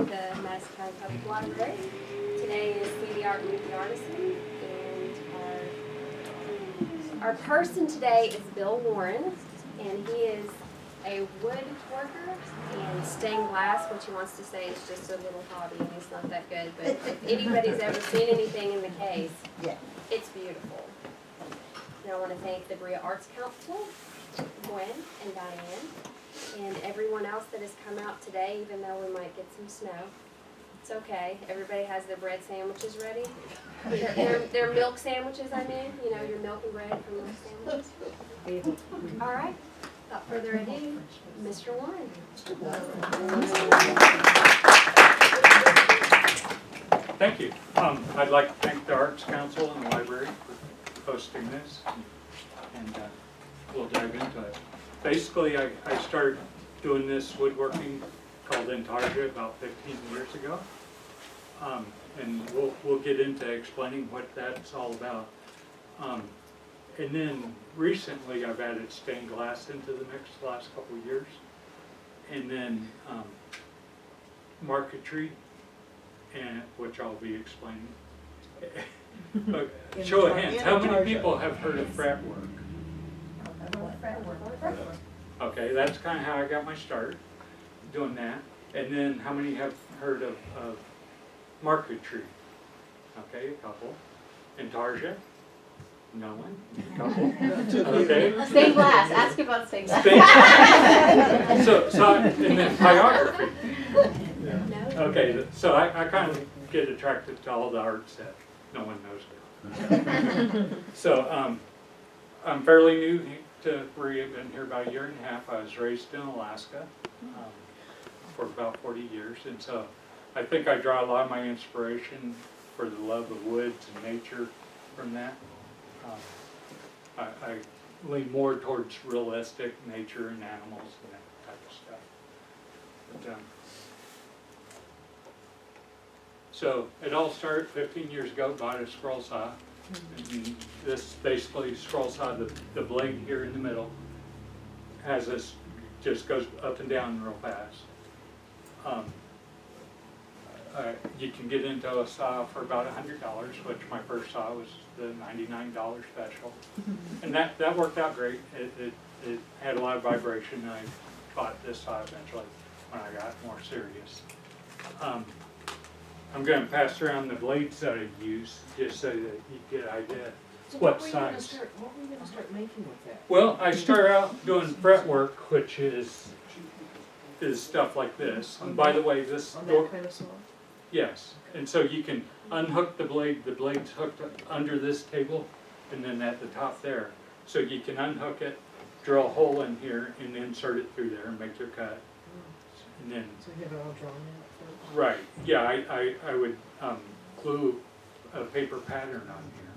the Madison County Public Library. Today is See the Art and Meet the Artisan, and our person today is Bill Warren, and he is a woodworker and stained glass, which he wants to say is just a little hobby, and it's not that good, but if anybody's ever seen anything in the case, it's beautiful. And I want to thank the Berea Arts Council, Gwen and Diane, and everyone else that has come out today, even though we might get some snow. It's okay. Everybody has their bread sandwiches ready. Their milk sandwiches, I mean. You know, your milk and bread from milk sandwiches. All right. Without further ado, Mr. Warren. Thank you. I'd like to thank the Arts Council and the library for hosting this, and we'll dive into it. Basically, I started doing this woodworking called Intarsia about 15 years ago, and we'll get into explaining what that's all about. And then recently I've added stained glass into the mix the last couple of years, and then marquetry, and which I'll be explaining. Show of hands, how many people have heard of fretwork? Okay, that's kind of how I got my start, doing that. And then how many have heard of marquetry? Okay, a couple. Intarsia? No one? A couple? Okay. Stained glass. Ask about stained glass. So and then biography. No. Okay, so I kind of get attracted to all the arts that no one knows about. So I'm fairly new to Berea. Been here about a year and a half. I was raised in Alaska for about 40 years, and so I think I draw a lot of my inspiration for the love of woods and nature from that. I lean more towards realistic nature and animals and that type of stuff. But, so it all started 15 years ago. Bought a scroll saw. And this basically scroll saw, the blade here in the middle has this, just goes up and down real fast. You can get into a saw for about $100, which my first saw was the $99 special, and that worked out great. It had a lot of vibration, and I bought this saw eventually when I got more serious. I'm going to pass around the blades that I use just so that you get an idea So what size. What were you going to start making with that? Well, I start out doing fretwork, which is stuff like this. And by the way, this On door, that kind of saw? yes. And so you can unhook the blade. The blade's hooked under this table, and then at the top there. So you can unhook it, drill a hole in here, and insert it through there and make your cut. And then, So you have it all drawn out first? right, yeah, I would glue a paper pattern on here.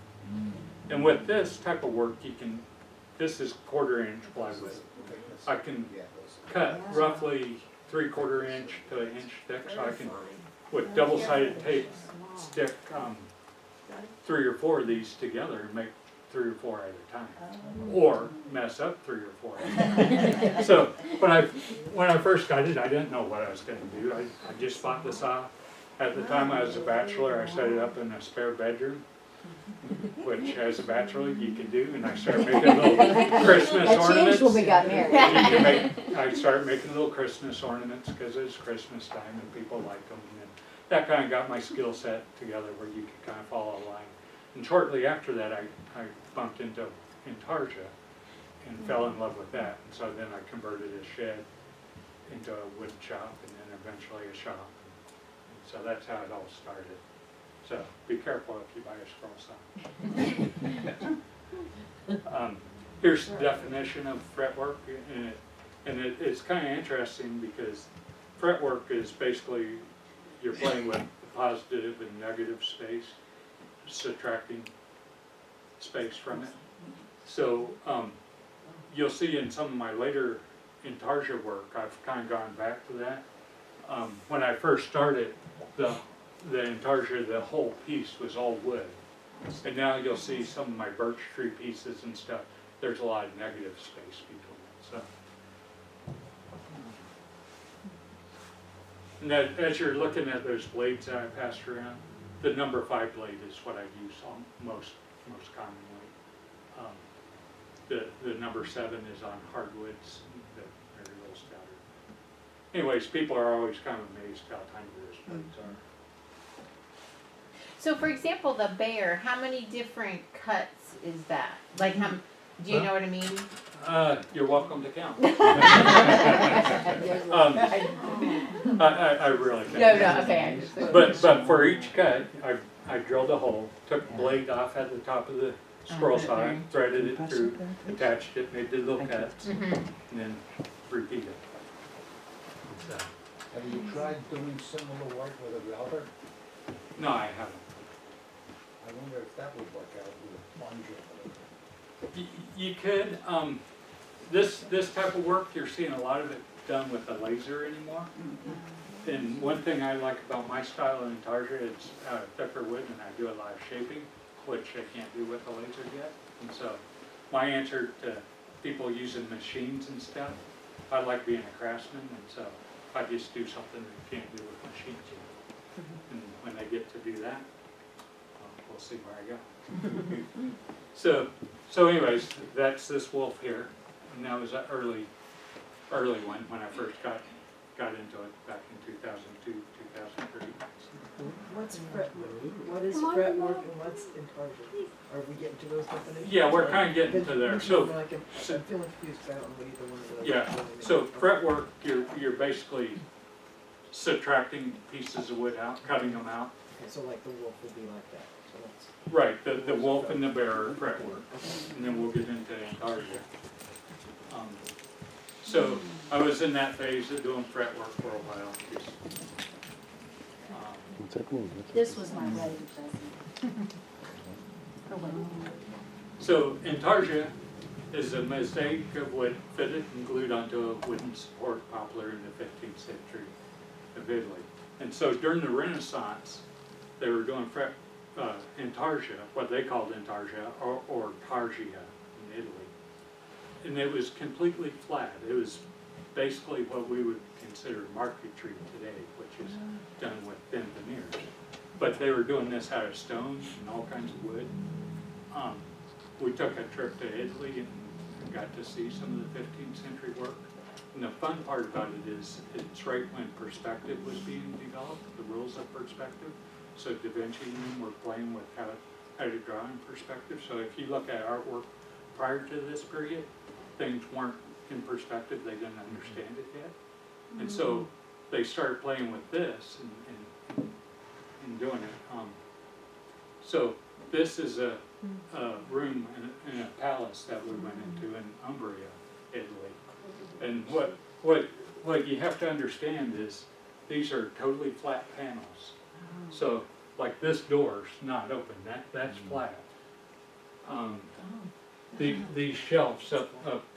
And with this type of work, you can, this is 1/4 inch plywood. I can cut roughly 3/4 inch to 1 inch thick, so I can, with double-sided tape, stick 3 or 4 of these together and make 3 or 4 at a time, or mess up 3 or 4 at a time. So when I first got it, I didn't know what I was going to do. I just bought the saw. At the time I was a bachelor, I set it up in a spare bedroom, which as a bachelor you can do, and I started making little Christmas That ornaments. changed when we got married. I started making little Christmas ornaments because it's Christmas time and people like them, and that kind of got my skill set together where you could kind of follow a line. And shortly after that, I bumped into Intarsia and fell in love with that, and so then I converted a shed into a wood shop and then eventually a shop. And so that's how it all started. So be careful if you buy a scroll saw. Here's the definition of fretwork, and it's kind of interesting because fretwork is basically you're playing with the positive and negative space, subtracting space from it. So you'll see in some of my later Intarsia work, I've kind of gone back to that. When I first started, the Intarsia, the whole piece was all wood. And now you'll see some of my birch tree pieces and stuff, there's a lot of negative space between them. So And that, as you're looking at those blades that I passed around, the number 5 blade is what I use on most commonly. The number 7 is on hardwoods, that are a little stouter. Anyways, people are always kind of amazed how tiny those blades are. So for example, the bear, how many different cuts is that? Like how, do you know what I mean? You're welcome to count. I really can't. No, okay, I just. But for each cut, I drilled a hole, took the blade off at the top of the squirrel saw, threaded it through, attached it, made the little cuts, Mhm. and then repeated. So, Have you tried doing similar work with a router? no, I haven't. I wonder if that would work out with a plunger. You could, this type of work, you're seeing a lot of it done with a laser anymore. And one thing I like about my style of Intarsia is thicker wood, and I do a lot of shaping, which I can't do with a laser yet. And so my answer to people using machines and stuff, I like being a craftsman, and so I just do something that you can't do with machines yet. And when I get to do that, we'll see where I go. So anyways, that's this wolf here, and that was an early one when I first got into it back in 2002, 2003. What's fretwork? What is Come on, fretwork and what's intarsia? Are we getting to those definitions? Yeah, we're kind of getting to there. I'm So, feeling confused, because I don't know either one of those. yeah, so fretwork, you're basically subtracting pieces of wood out, cutting them out. Okay, so like the wolf would be like that, so that's. Right, the wolf and the bear are fretwork, and then we'll get into Intarsia. So I was in that phase of doing fretwork for a while. This was my wedding present. So Intarsia is a mosaic of wood fitted and glued onto a wooden support poplar in the 15th century of Italy. And so during the Renaissance, they were doing Intarsia, what they called Intarsia, or Tarsia in Italy. And it was completely flat. It was basically what we would consider marquetry today, which is done with thin veneers. But they were doing this out of stone and all kinds of wood. We took a trip to Italy and got to see some of the 15th century work. And the fun part about it is it's right when perspective was being developed, the rules of perspective. So Da Vinci and them were playing with how to draw in perspective. So if you look at artwork prior to this period, things weren't in perspective, they didn't understand it yet. And so they started playing with this and doing it. So this is a room in a palace that we went into in Umbria, Italy. And what you have to understand is these are totally flat panels. So like this door's not open, that's flat. These shelves up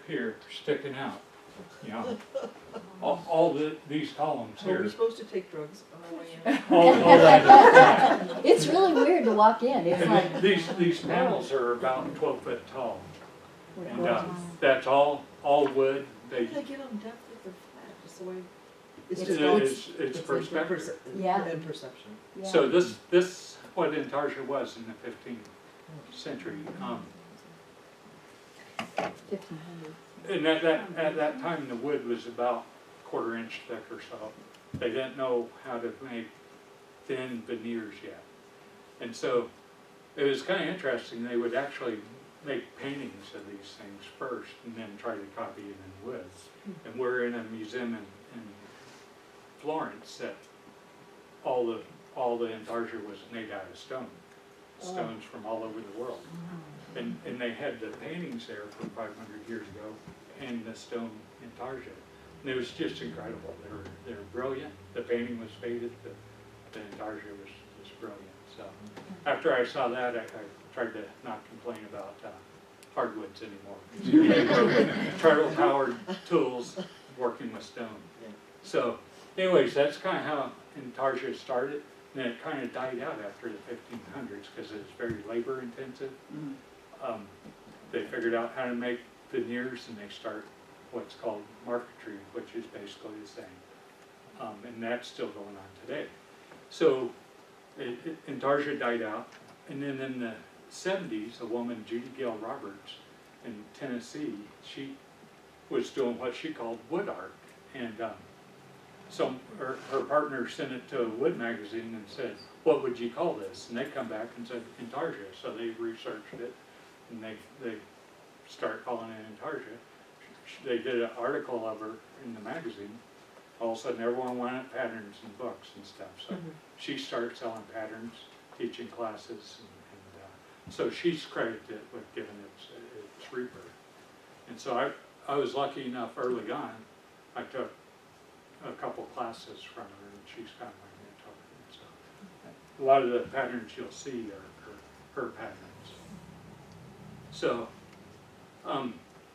here sticking out, you know, all these columns Are here. we supposed to take drugs on our way in? All that is flat. It's really weird to walk in, it's And like, these panels are about 12 foot tall, and that's all wood. How did I get on depth if they're flat, just the way? It's It's just, all- It's like perspective. Yeah. And perception. yeah. So this what Intarsia was in the 15th century. 1500. And at that time, the wood was about a 1/4 inch thick or so. They didn't know how to make thin veneers yet. And so it was kind of interesting. They would actually make paintings of these things first and then try to copy it in wood. And we're in a museum in Florence that all the Intarsia was made out of stone. Stones from all over the world. And they had the paintings there from 500 years ago and the stone Intarsia. And it was just incredible. They were brilliant. The painting was faded, the Intarsia was brilliant. So after I saw that, I tried to not complain about hardwoods anymore. Turtle-powered tools working with stone. So anyways, that's kind of how Intarsia started. And then it kind of died out after the 1500s because it was very labor intensive. They figured out how to make veneers and they start what's called marquetry, which is basically the same. and that's still going on today. So Intarsia died out, and then in the 70s, a woman, Judy Gale Roberts, in Tennessee, she was doing what she called wood art, and so her partner sent it to a wood magazine and said, "What would you call this?" And they come back and said Intarsia. So they researched it, and they start calling it Intarsia. They did an article of her in the magazine. All of a sudden, everyone wanted patterns and books and stuff. So she started selling patterns, teaching classes, and so she's credited with giving its rebirth. And so I was lucky enough early on. I took a couple classes from her, and she's kind of my mentor. And so a lot of the patterns you'll see are her patterns. So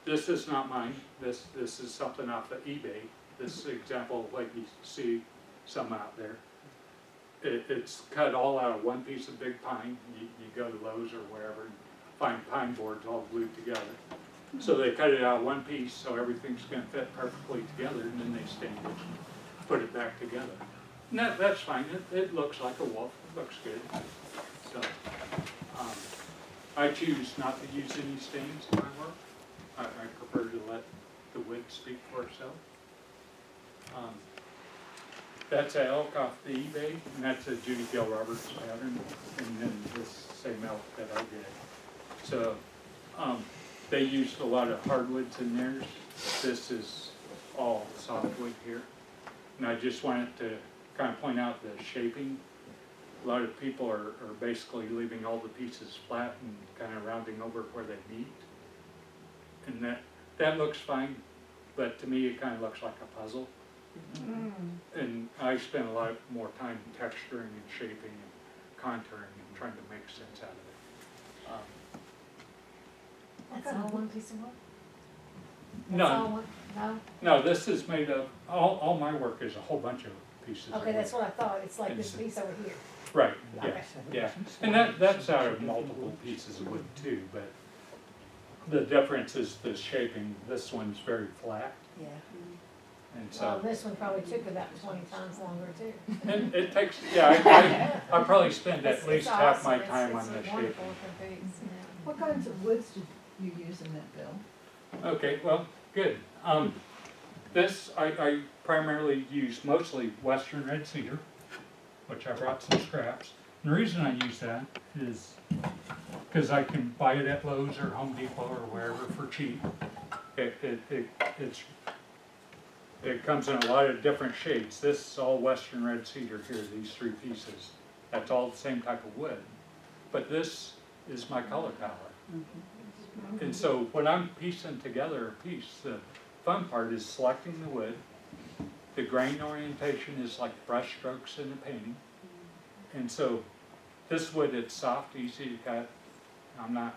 this is not mine. This is something off of eBay. This example, like you see some out there. It's cut all out of one piece of big pine. You go to Lowe's or wherever and find pine boards all glued together. So they cut it out of one piece so everything's going to fit perfectly together, and then they stain it and put it back together. And that's fine. It looks like a wolf. It looks good. So I choose not to use any stains in my work. I prefer to let the wood speak for itself. That's an elk off the eBay, and that's a Judy Gale Roberts pattern, and then this same elk that I did. So they used a lot of hardwoods in theirs. This is all softwood here. And I just wanted to kind of point out the shaping. A lot of people are basically leaving all the pieces flat and kind of rounding over where they meet. And that looks fine, but to me it kind of looks like a puzzle. And I spent a lot more time texturing and shaping and contouring and trying to make sense out of it. That's all one piece of wood? No. That's all one, no? No, this is made of, all my work is a whole bunch of pieces of Okay, wood. that's what I thought, it's like this It's- piece over here. Right, Okay. yeah. And that's out of multiple pieces of wood too, but the difference is the shaping. This one's very flat, Yeah. and Well, so, this one probably took about 20 times longer too. and it takes, yeah, I probably spend at It's least half my awesome. time It's on the a wonderful shaping. looking piece, yeah. What kinds of woods did you use in that, Bill? Okay, well, good. This, I primarily use mostly western red cedar, which I brought some scraps. And the reason I use that is because I can buy it at Lowe's or Home Depot or wherever for cheap. It comes in a lot of different shades. This is all western red cedar here, these three pieces. That's all the same type of wood. But this is my color palette. And so when I'm piecing together a piece, the fun part is selecting the wood. The grain orientation is like brush strokes in the painting. And so this wood, it's soft, easy to cut. I'm not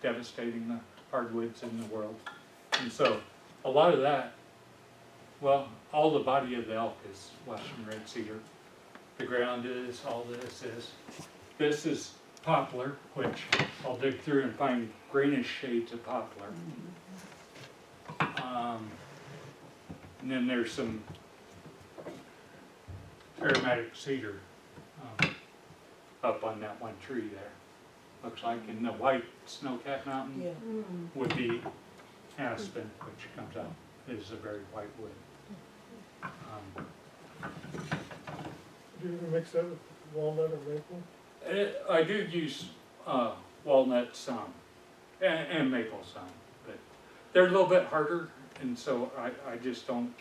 devastating the hardwoods in the world. And so a lot of that, well, all the body of the elk is western red cedar. The ground is, all this is. This is poplar, which I'll dig through and find greenish shades of poplar. And then there's some aromatic cedar up on that one tree there. Looks like in the white snow-capped mountain would be aspen, which comes out is a very white wood. Do you ever mix that with walnut or maple? I do use walnut some and maple some, but they're a little bit harder, and so I just don't.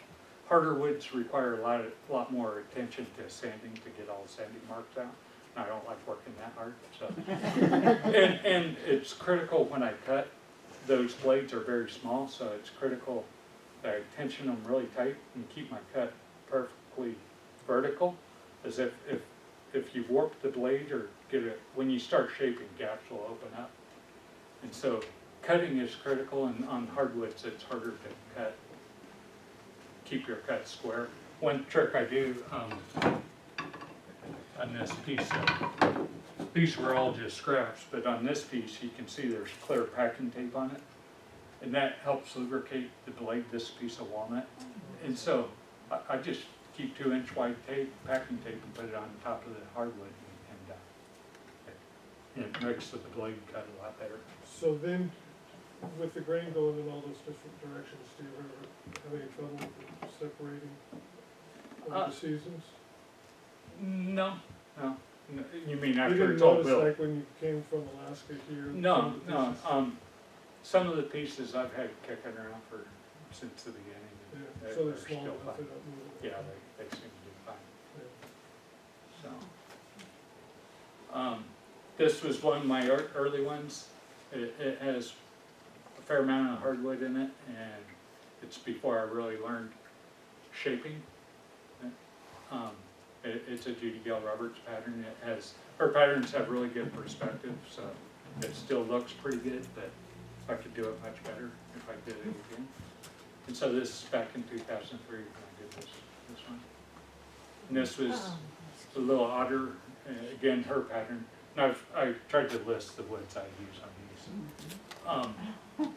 Harder woods require a lot more attention to sanding to get all the sanding marks out. I don't like working that hard, so. and it's critical when I cut. Those blades are very small, so it's critical that I tension them really tight and keep my cut perfectly vertical. As if you warp the blade or get it, when you start shaping, gaps will open up. And so cutting is critical, and on hardwoods it's harder to cut. Keep your cut square. One trick I do on this piece, these were all just scraps, but on this piece you can see there's clear packing tape on it, and that helps lubricate the blade, this piece of walnut. And so I just keep 2-inch white tape, packing tape, and put it on top of the hardwood, and it makes the blade cut a lot better. So then, with the grain going in all those different directions, do you ever have any trouble with separating over the seasons? No. You mean You after didn't it's all notice, built? like when you came from Alaska here? No, some of the pieces- some of the pieces I've had kicking around since the beginning. Yeah, They're so they're still small enough, fine. they don't move. Yeah, they seem to do fine. Yeah. So, this was one of my early ones. It has a fair amount of hardwood in it, and it's before I really learned shaping. It's a Judy Gale Roberts pattern. Her patterns have really good perspective, so it still looks pretty good, but I could do it much better if I did it again. And so this is back in 2003 when I did this one. And this was the little otter, again, her pattern. And I tried to list the woods I use on these.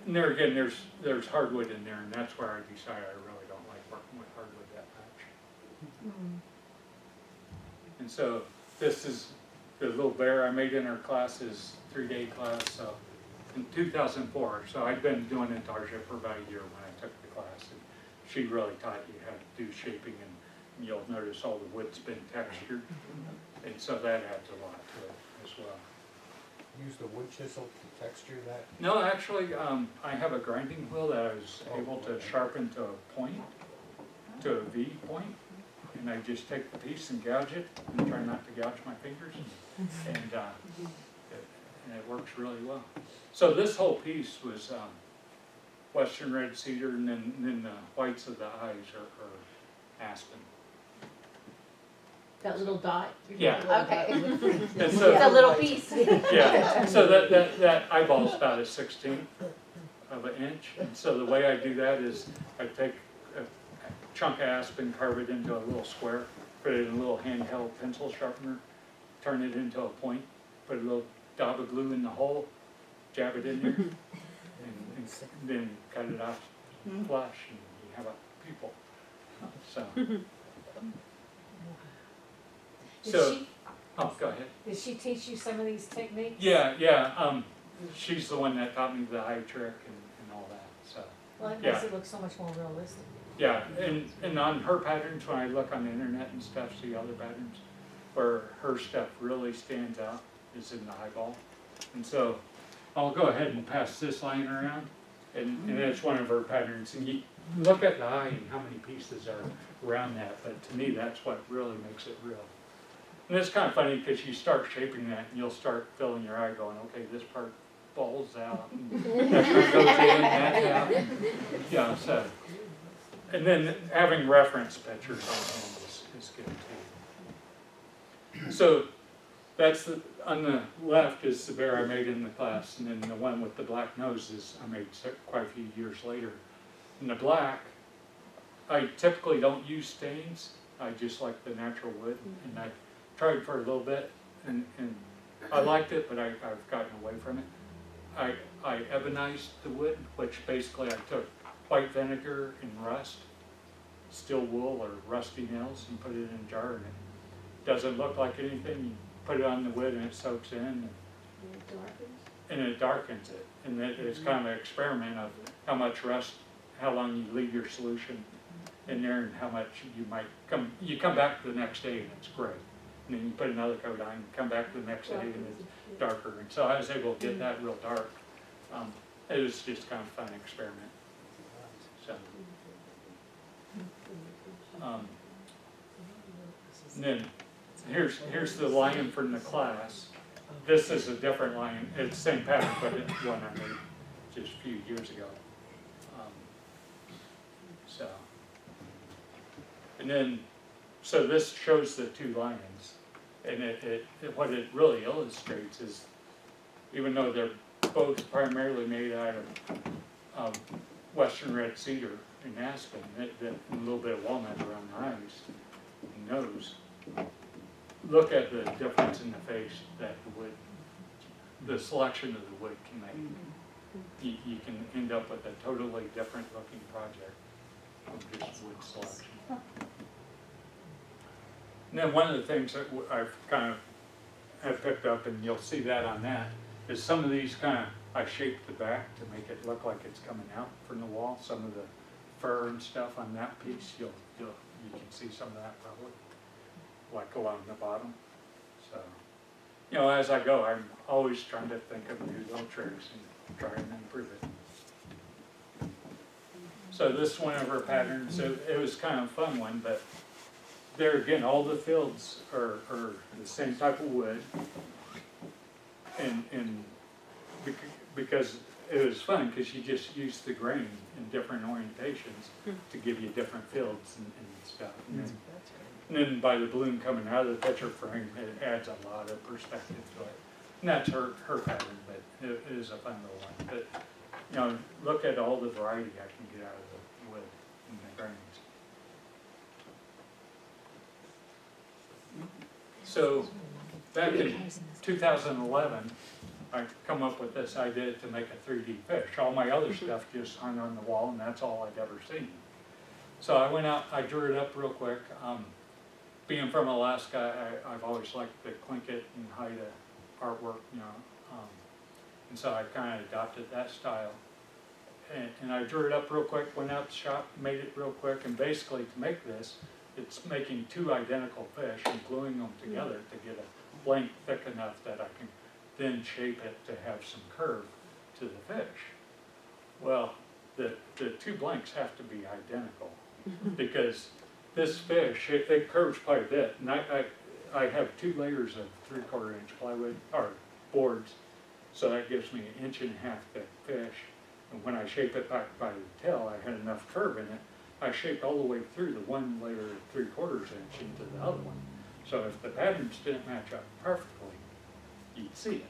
And there again, there's hardwood in there, and that's where I decided I really don't like working with hardwood that much. And so this is the little bear I made in her class's 3-day class. So in 2004, so I'd been doing Intarsia for about a year when I took the class, and she really taught you how to do shaping, and you'll notice all the wood's been textured, and so that adds a lot to it as well. Use the wood chisel to texture that? No, actually, I have a grinding wheel that I was able to sharpen to a point, to a V point, and I just take the piece and gouge it, and try not to gouge my fingers, and it works really well. So this whole piece was Western red cedar, and then the whites of the eyes are aspen. That little dot? Yeah. Okay. And It's so, a little piece. yeah, so that eyeball's about a 1/16 of an inch, and so the way I do that is I take a chunk of aspen, carve it into a little square, put it in a little handheld pencil sharpener, turn it into a point, put a little dab of glue in the hole, jab it in there, and then cut it off flush, and you have a pupil. So, oh, go ahead. Did she teach you some of these techniques? Yeah, she's the one that taught me the eye trick and all that, so. Well, it Yeah. makes it look so much more realistic. Yeah, and on her patterns, when I look on the internet and stuff, see other patterns, where her stuff really stands out is in the eyeball. And so, I'll go ahead and pass this line around, and it's one of her patterns, and you look at the eye and how many pieces are around that, but to me, that's what really makes it real. And it's kind of funny, because you start shaping that, and you'll start filling your eye going, okay, this part falls out, and that part goes in, that's out. Yeah, so. And then having reference pictures on hand is good too. So that's on the left is the bear I made in the class, and then the one with the black noses I made quite a few years later. And the black, I typically don't use stains. I just like the natural wood, and I tried for a little bit, and I liked it, but I've gotten away from it. I ebonized the wood, which basically I took white vinegar and rust, steel wool or rusty nails, and put it in a jar, and it doesn't look like anything. You put it on the wood and it soaks in, and it darkens it. And it's kind of an experiment of how much rust, how long you leave your solution in there, and how much you might you come back the next day and it's gray. And then you put another coat on, come back the next day and it's darker. And so I was able to get that real dark. It was just kind of a fun experiment. So, and then here's the lion from the class. This is a different lion. It's the same pattern, but it's one I made just a few years ago. And then, so this shows the two lions, and what it really illustrates is, even though they're both primarily made out of Western red cedar and aspen, and a little bit of walnut around the eyes and nose, look at the difference in the face that the wood, the selection of the wood can make. You can end up with a totally different looking project. from just wood selection. And then one of the things that I've kind of have picked up, and you'll see that on that, is some of these I shaped the back to make it look like it's coming out from the wall. Some of the fur and stuff on that piece, you can see some of that probably, like along the bottom. So, you know, as I go, I'm always trying to think of new little tricks and try and improve it. So this is one of our patterns. It was kind of a fun one, but there again, all the fields are the same type of wood, and because it was fun because you just use the grain in different orientations to give you different fields and stuff. And then by the bloom coming out of the picture frame, it adds a lot of perspective to it. And that's her pattern, but it is a fun little one. But you know, look at all the variety I can get out of the wood and the grains. So back in 2011, I come up with this idea to make a 3D fish. All my other stuff just hung on the wall, and that's all I'd ever seen. So I went out, I drew it up real quick. Being from Alaska, I've always liked the Tlingit and Haida artwork, you know, and so I kind of adopted that style. And I drew it up real quick, went out to the shop, made it real quick, and basically to make this, it's making two identical fish and gluing them together to get a blank thick enough that I can then shape it to have some curve to the fish. Well, the two blanks have to be identical because this fish, it curves quite a bit. And I have 2 layers of 3/4 inch plywood, or boards, so that gives me 1.5 inch thick fish. And when I shape it back by the tail, I had enough curve in it. I shaped all the way through the 1 layer 3/4 inch into the other one. So if the patterns didn't match up perfectly, you'd see it.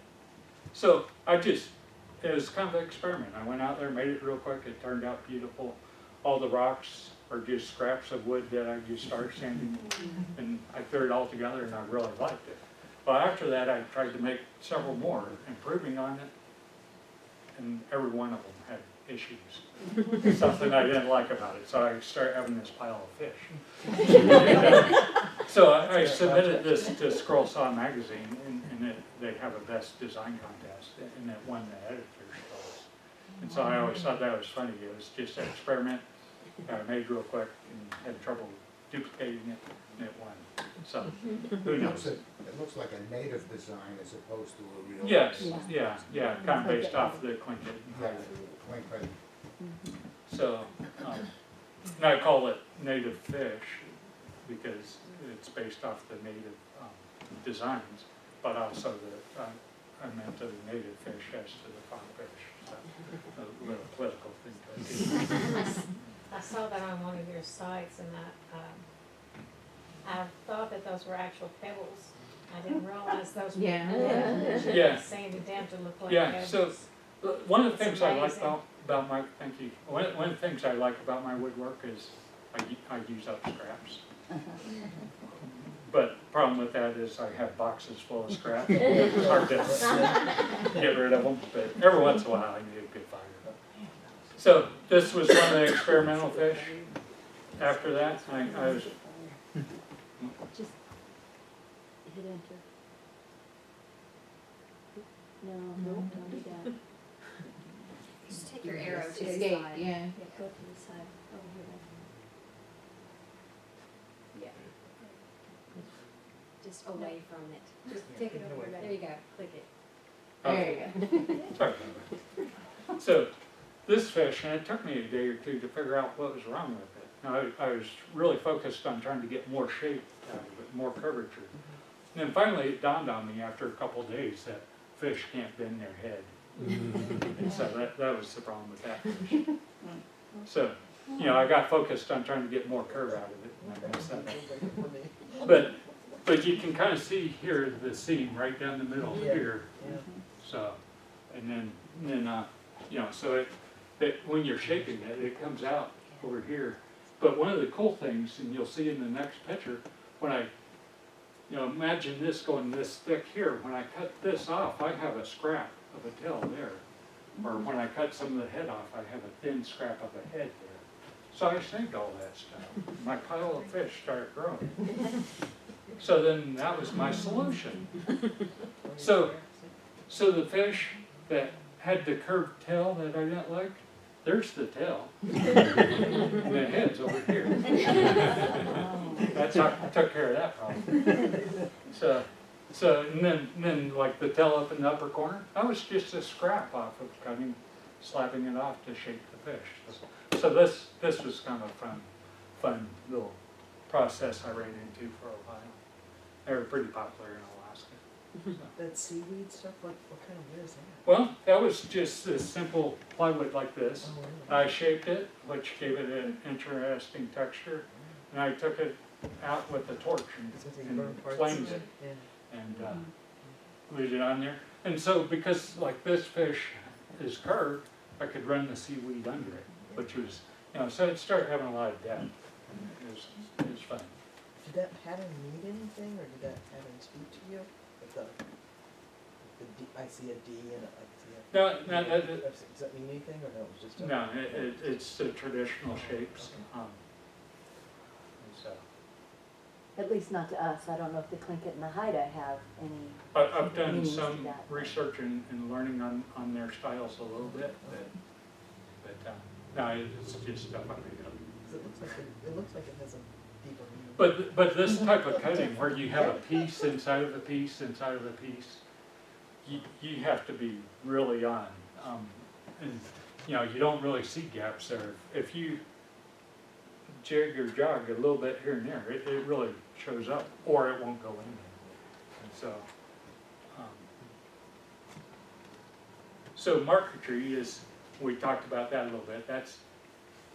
So it was kind of an experiment. I went out there, made it real quick, it turned out beautiful. All the rocks are just scraps of wood that I just started sanding, and I threw it all together and I really liked it. Well, after that I tried to make several more, improving on it, and every one of them had issues. Something I didn't like about it, so I started having this pile of fish. So I submitted this to Scroll Saw magazine, and they have a best design contest, and it won the editor's choice. And so I always thought that was funny. It was just an experiment I made real quick and had trouble duplicating it, and it won. So who knows? It looks like a native design as opposed to a real. Yes, yeah, kind of based off the Tlingit. Quite. So, and I call it native fish because it's based off the native designs, but also I meant the native fish as to the farm fish. So a little political thing to it. I saw that on one of your sites, and I thought that those were actual pebbles. I didn't realize those were Yeah. sanded down to look like Yeah, pebbles. so one of the It's things I like amazing. about my, thank you, one of the things I like about my woodwork is I use up scraps. But the problem with that is I have boxes full of scrap. It's hard to get rid of them, but every once in a while I need a good fire. So this was one of the experimental fish. After that, I was, Just hit enter. No, don't do that. Just take your arrow to the Escape, side. yeah. Yeah, go to the side, over here. Yeah. Just away from it. Just take it over. There you go. Click it. There you go. sorry about that. So this fish, and it took me a day or two to figure out what was wrong with it. Now, I was really focused on trying to get more shape out of it, more curvature. And then finally it dawned on me after a couple of days that fish can't bend their head. And so that was the problem with that fish. So, you know, I got focused on trying to get more curve out of it, and I messed that up. But you can kind of see here the seam right down the middle here. So, and then you know, so when you're shaping it, it comes out over here. But one of the cool things, and you'll see in the next picture, when I, you know, imagine this going this thick here. When I cut this off, I have a scrap of a tail there. Or when I cut some of the head off, I have a thin scrap of a head there. So I saved all that stuff. My pile of fish started growing. So then that was my solution. So the fish that had the curved tail that I didn't like, there's the tail. And the head's over here. That's how I took care of that problem. So and then like the tail up in the upper corner, that was just a scrap off of cutting, slapping it off to shape the fish. So this was kind of a fun little process I ran into for a while. They were pretty popular in Alaska. That seaweed stuff, what kind of wood is that? Well, that was just a simple plywood like this. Oh, really? I shaped it, which gave it an interesting texture, and I took it out with a torch Is it and burnt parts flamed of it Yeah. and glued it on there. And so because like this fish is curved, I could run the seaweed under it, which was, so it started having a lot of depth. It was fun. Did that pattern mean anything, or did that pattern speak to you? Like the D, I see a D and I see a. No, Does that mean anything, or no, it was just a? no, it's the traditional shapes. So At least not to us. I don't know if the Tlingit and the Haida have any. I've done meanings to some that. research and learning on their styles a little bit, but no, it's just stuff I made up. 'Cause it looks like it has a deeper meaning. But this type of cutting where you have a piece inside of a piece inside of a piece, you have to be really on, and you don't really see gaps there. If you jig or jog a little bit here and there, it really shows up, or it won't go in. And so marquetry is, we talked about that a little bit. That's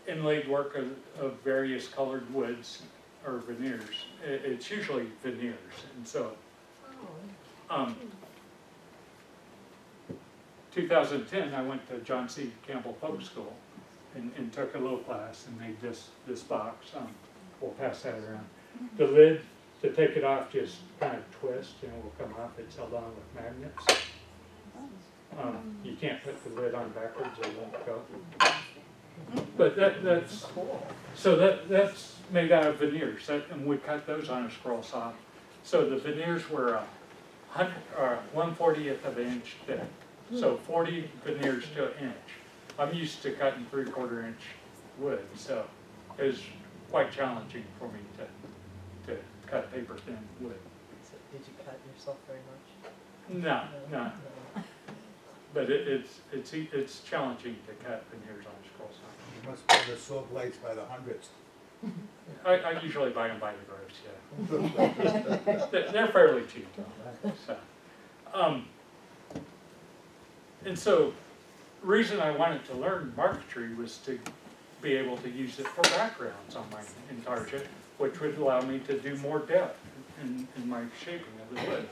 inlaid work of various colored woods or veneers. It's usually veneers, and so 2010 I went to John C. Campbell Folk School and took a little class and made this box. We'll pass that around. The lid, to take it off, just kind of twist and it will come off. It's held on with magnets. You can't put the lid on backwards or it won't go. But that's made out of veneers, and we cut those on a scroll saw. So the veneers were 1/40th of an inch thick, so 40 veneers to an inch. I'm used to cutting 3/4 inch wood, so it was quite challenging for me to cut paper thin wood. So did you cut yourself very much? No. But it's challenging to cut veneers on a scroll saw. You must buy the saw blades by the hundreds. I usually buy them by the gross, yeah. They're fairly cheap though. So, and so, the reason I wanted to learn marquetry was to be able to use it for backgrounds on my Intarsia, which would allow me to do more depth in my shaping of the wood.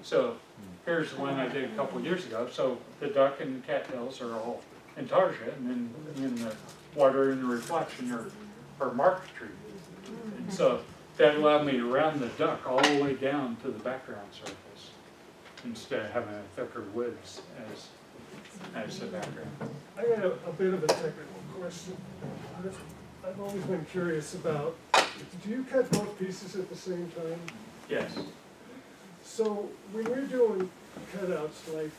So here's the one I did a couple years ago. So the duck and the cattails are all Intarsia, and then the water and the reflection are marquetry. And so that allowed me to round the duck all the way down to the background surface instead of having a thicker woods as the background. I got a bit of a technical question. I've always been curious about, do you cut both pieces at the same time? Yes. So when you're doing cutouts like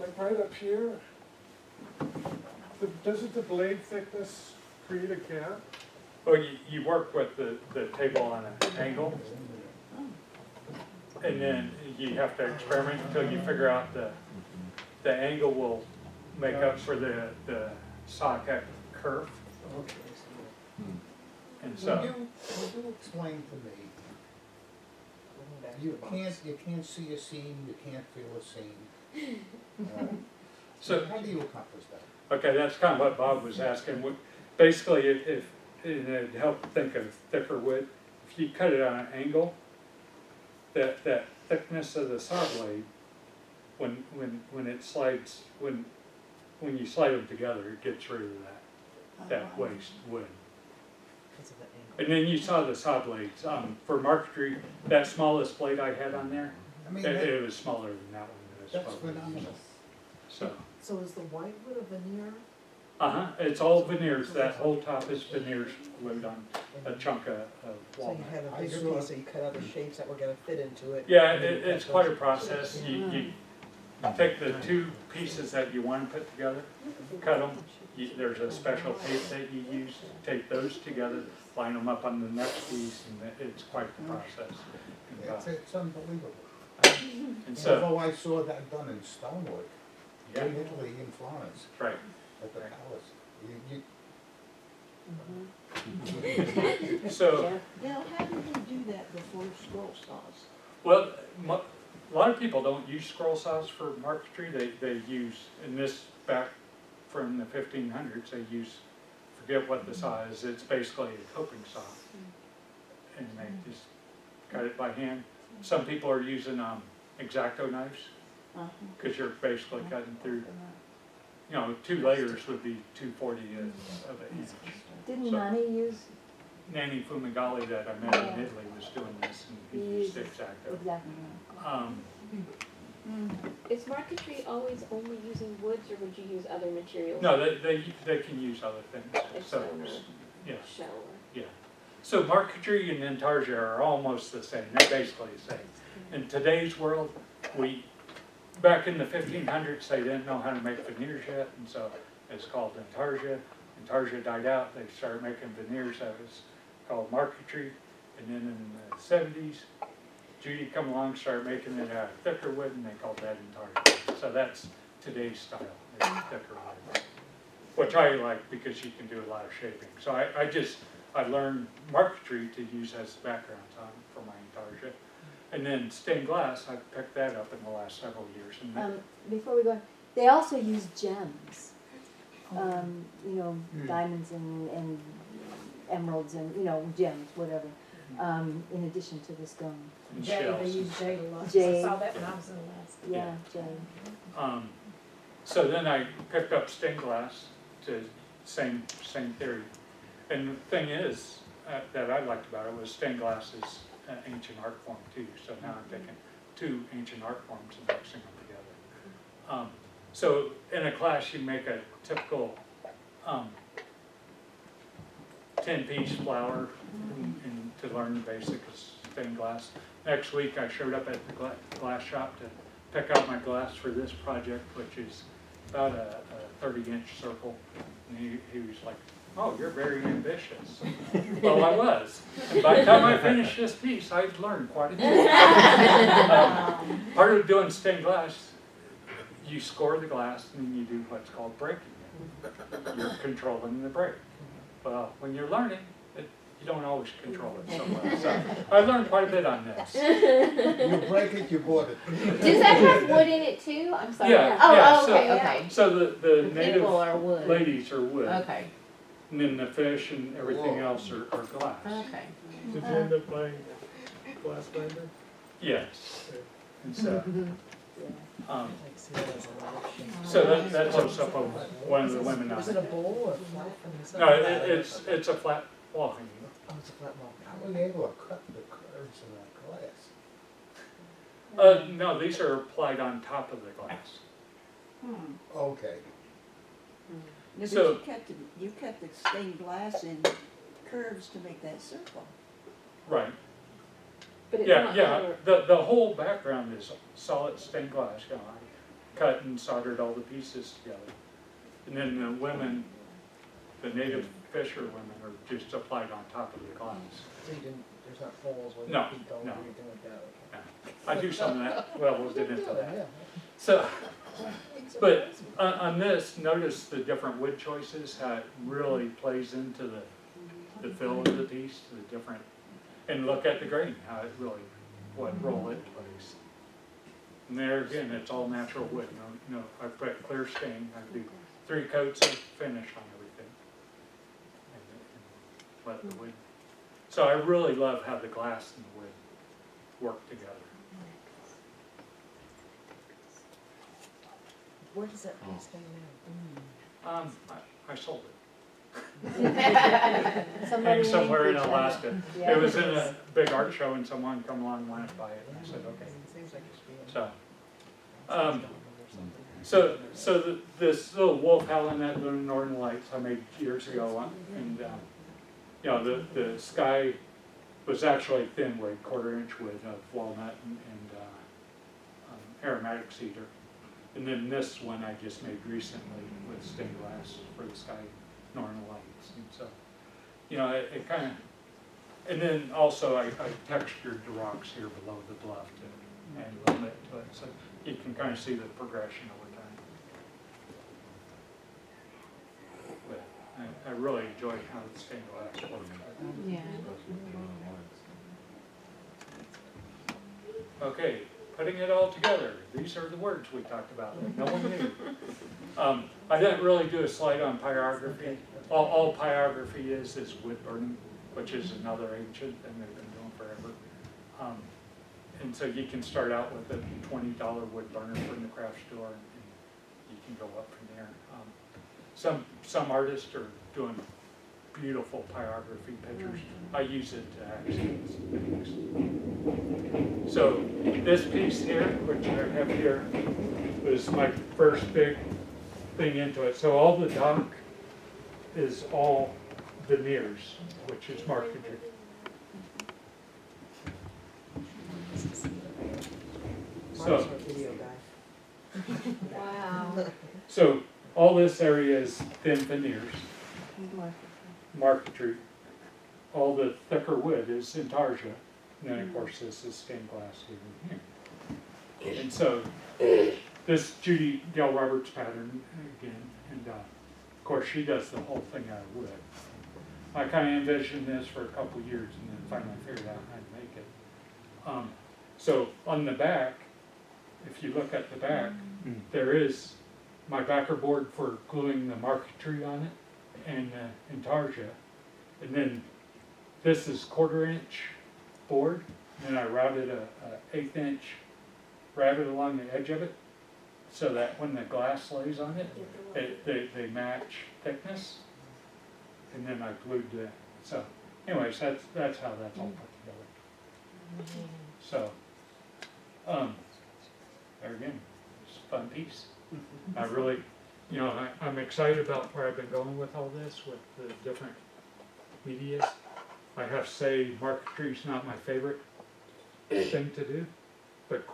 like right up here, doesn't the blade thickness create a gap? Well, you work with the table on an angle, and then you have to experiment until you figure out the angle will make up for the saw cut curve. Okay. And so, Would you explain to me, you can't see a seam, you can't feel a seam. so How do you accomplish that? okay, that's kind of what Bob was asking. Basically, if it helped think of thicker wood, if you cut it on an angle, that thickness of the saw blade, when it slides, when you slide them together, it gets rid of that waste wood. Because of the angle. And then you saw the saw blades. For marquetry, that smallest blade I had on there, I mean, it was smaller than that one. that's phenomenal. So, So is the white wood a veneer? It's all veneers, that whole top is veneers glued on a chunk of So walnut. you have a I bigger saw- piece, so you cut out the shapes that were gonna fit into it. Yeah, and then you it's cut quite a those. process. You take the two pieces that you want to put together, cut them. There's a special tape that you use, tape those together, line them up on the next piece, and it's quite the process. It's unbelievable. And so, Although I saw that done in stonework, yeah, in Italy, in Florence, right. at the palace. You, So, Now, how did they do that before scroll saws? well, a lot of people don't use scroll saws for marquetry. They use, in this back from the 1500s, they use, forget what the saw is, it's basically a coping saw. And they just cut it by hand. Some people are using X-Acto knives, because you're basically cutting through, 2 layers would be 2/40 of an inch. Didn't So- Nani use Nanny Fumagalli that I met in Italy was doing this, and he used X-Acto. exactly? Is marquetry always only using woods, or would you use other materials? No, they can use other things, If so, so, yeah, shell or? yeah. So marquetry and Intarsia are almost the same, they're basically the same. In today's world, back in the 1500s, they didn't know how to make veneers yet, and so it's called Intarsia. Intarsia died out, they started making veneers that was called marquetry, and then in the 70s, Judy come along, started making it out of thicker wood, and they called that Intarsia. So that's today's style, is thicker wood. Which I like because you can do a lot of shaping. So I learned marquetry to use as background for my Intarsia. And then stained glass, I picked that up in the last several years. And Before we go on, they also use gems. Diamonds and emeralds and, gems, whatever, in addition to the stone. and Jade, they shells. use jade a lot. Jade. I saw that when I was in Alaska. Yeah, jade. So then I picked up stained glass to same theory. And the thing is, that I liked about it was stained glass is an ancient art form too. So now I'm taking 2 ancient art forms and mixing them together. So in a class you make a typical 10-piece flower and to learn the basics of stained glass. Next week I showed up at the glass shop to pick out my glass for this project, which is about a 30-inch circle. And he was like, "Oh, you're very ambitious." Well, I was. And by the time I finished this piece, I'd learned quite a bit. Part of doing stained glass, you score the glass and you do what's called breaking it. You're controlling the break. Well, when you're learning, you don't always control it so well. So I learned quite a bit on this. you break it, you bought it. Does that have wood in it too? I'm sorry. Yeah, Oh, yeah. okay, So, okay. so the native People are wood. ladies are wood, Okay, and then the fish and everything Whoa. else are glass. okay. Did you end up buying glass binder? Yes. Okay. And so, I see that as a lot of shape. so that's also one of the women on Is it it. a bowl or flat? It's not No, flat. it's a flat wall hanging. Oh, it's a flat wall. How were you able to cut the curves in that glass? No, these are applied on top of the glass. Okay. No, but So- you cut the stained glass in curves to make that circle. Right. But it's Yeah, not yeah. color. The whole background is solid stained glass. I cut and soldered all the pieces together. And then the women, the native fisher women, are just applied on top of the glass. So you didn't, there's not holes where No, the feet go or no. anything like that, okay. I do some of that. Well, we'll get into that. Yeah. So, but on this, notice the different wood choices, how it really plays into the feel of the piece, the different, and look at the grain, how it really, what role it plays. And there again, it's all natural wood. No, I put clear stain. I do 3 coats of finish on everything. And let the wood. So I really love how the glass and the wood work together. Where does that piece hang now? I sold it. Somebody Hanging somewhere in named it, Alaska. Yeah. It was in a big art show and someone come along and wanted to buy it. And I said, okay. It seems like it should be in. So, Or something. This little wolf howling at the northern lights I made years ago, and you know, the sky was actually thin wood, 1/4 inch wood of walnut and aromatic cedar. And then this one I just made recently with stained glass for the sky northern lights. And so, you know, it kind of, and then also I textured the rocks here below the bluff to add a little bit to it, so you can kind of see the progression over time. But I really enjoy how the stained glass works. Yeah. Okay, putting it all together. These are the words we talked about that no one knew. I didn't really do a slide on pyrography. All pyrography is wood burning, which is another ancient thing they've been doing forever. And so you can start out with a $20 wood burner from the craft store, and you can go up from there. Some artists are doing beautiful pyrography pictures. I use it to accent things. So this piece here, which I have here, was my first big thing into it. So all the dock is all veneers, which is marketed. Mark's So, our video guy. Wow. so all this area is thin veneers, marquetry. All the thicker wood is Intarsia, and then of course this is stained glass here and here. And so this Judy Dale Roberts pattern again, and of course she does the whole thing out of wood. I kind of envisioned this for a couple years and then finally figured out how to make it. So on the back, if you look at the back, there is my backer board for gluing the marquetry on it and Intarsia. And then this is 1/4 inch board, and I routed a 1/8 inch rabbet along the edge of it so that when the glass lays on it, they match thickness. And then I glued the, so anyways, that's how that's all put together. So, there again, it's a fun piece. I really, you know, I'm excited about where I've been going with all this, with the different medias. I have to say, marquetry's not my favorite thing to do, but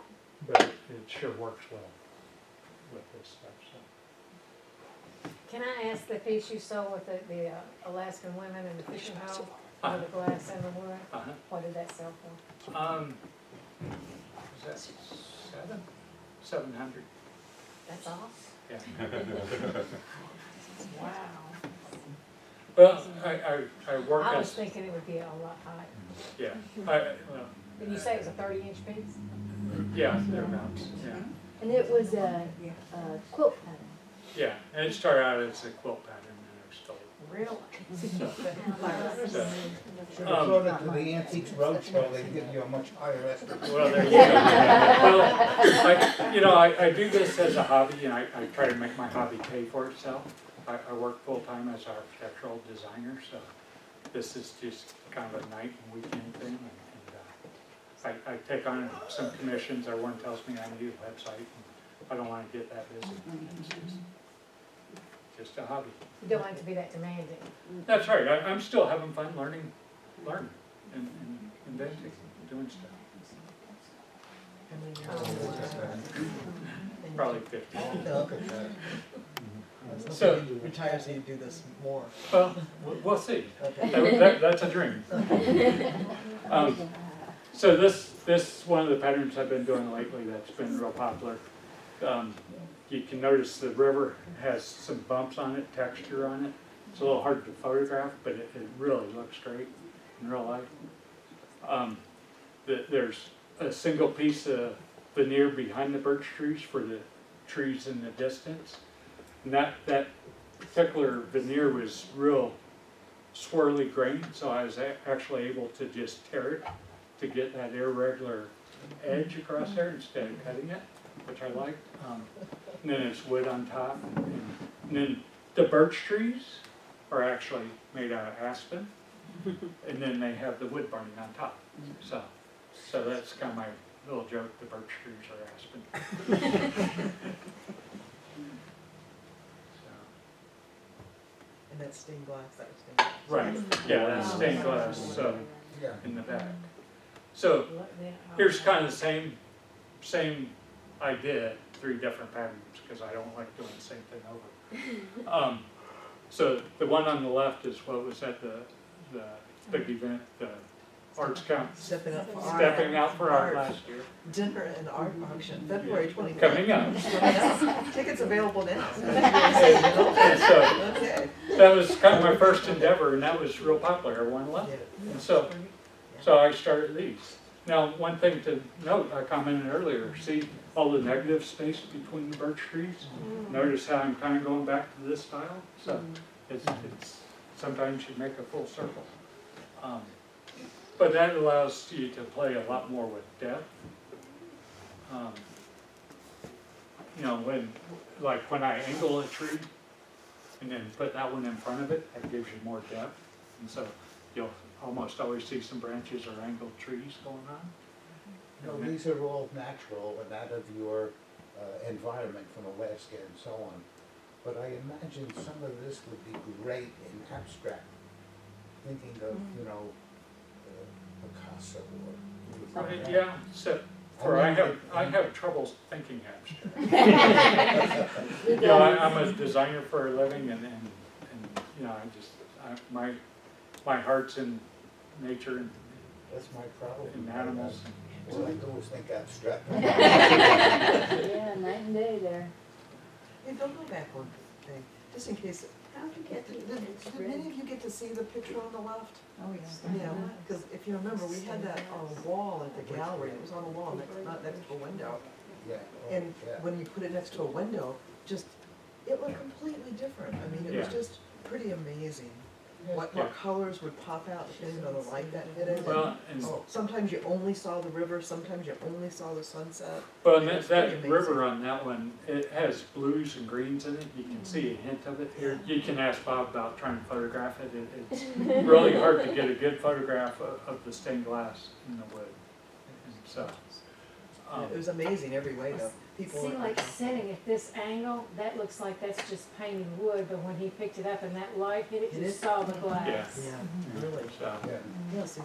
it sure works well with this stuff. So. Can I ask the piece you saw with the Alaskan women and the fishing hole, with the glass and the wood? Uh-huh. What did that sell for? Is that 700? That's awesome. Yeah. Wow. Well, I work I was as, thinking it would be a lot higher. yeah, Did you say it was a 30-inch piece? yeah, thereabouts, yeah. And it was a quilt pattern. Yeah, and it started out as a quilt pattern and I stole it. Really? So, Should have sold it to the Antiques Roadshow, they'd give you a much higher estimate. well, there you go. Well, I do this as a hobby, and I try to make my hobby pay for itself. I work full-time as an architectural designer, so this is just kind of a night and weekend thing. And I take on some commissions. Everyone tells me I need a website, and I don't want to get that busy. It's just a hobby. You don't want it to be that demanding. That's right. I'm still having fun learning and inventing, doing stuff. Probably 50. So- Retire so you do this more. Well, we'll see. Okay. That's a dream. So this is one of the patterns I've been doing lately that's been real popular. You can notice the river has some bumps on it, texture on it. It's a little hard to photograph, but it really looks great in real life. There's a single piece of veneer behind the birch trees for the trees in the distance. And that particular veneer was real swirly grain, so I was actually able to just tear it to get that irregular edge across there instead of cutting it, which I liked. And then it's wood on top. And then the birch trees are actually made out of aspen, and then they have the wood burning on top. So that's kind of my little joke, the birch trees are aspen. And that's stained glass, that was stained glass. Right, yeah, that's stained glass, so, Yeah. in the back. So, here's kind of the same idea, 3 different patterns, because I don't like doing the same thing over. So the one on the left is what was at the big event, the Arts Council, Stepping up for art. stepping out for art last year. Dinner and art auction, February 25th. Coming up. Tickets available now. And so Okay. that was kind of my first endeavor, and that was real popular, everyone loved it. And so I started these. Now, one thing to note, I commented earlier, see all the negative space between the birch trees? Notice how I'm kind of going back to this style? So it's sometimes you make a full circle. But that allows you to play a lot more with depth. You know, when I angle a tree and then put that one in front of it, that gives you more depth. And so you'll almost always see some branches or angled trees going on. No, these are all natural and out of your environment from Alaska and so on. But I imagine some of this would be great in abstract, thinking of, you know, Picasso or. Yeah, so I have trouble thinking abstract. You know, I'm a designer for a living, and you know, my heart's in nature and That's my problem. in animals. All I do is think abstract. Yeah, night and day there. Hey, don't go back one thing, just in case. How'd you get to Did many of you get to see the picture on the left? Oh, yeah. Yeah, because if you remember, we had that on a wall at the gallery, it was on a wall, not next to a window. Yeah. oh, And yeah. when you put it next to a window, just, it looked completely different. I mean, it was Yeah. just pretty amazing. What Yeah. colors would pop out depending on the light that hit it. Well, and Sometimes you only saw the river, sometimes you only saw the sunset. Well, and It's that pretty amazing. river on that one, it has blues and greens in it. You can see a hint of it here. You can ask Bob about trying to photograph it. It's really hard to get a good photograph of the stained glass in the wood. And so, It was amazing every way though. People See, were like sitting at this angle, that looks like that's just painted wood, but when he picked it up and that light hit it, It you is. saw the glass. Yeah, really. so Yeah. Yeah, see,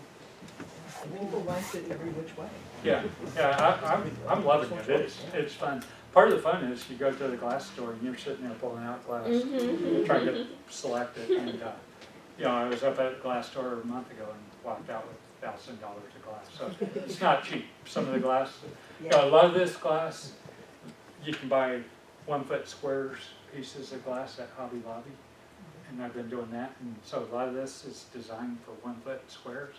and people liked it every which way. yeah, I'm loving it. It's fun. Part of the fun is you go to the glass store and you're sitting there pulling out glass, trying to select it. And you know, I was up at a glass store a month ago and walked out with $1,000 of glass. So it's not cheap. Some of the glass, you know, a lot of this glass, you can buy 1 foot squares pieces of glass at Hobby Lobby. And I've been doing that, and so a lot of this is designed for 1 foot squares.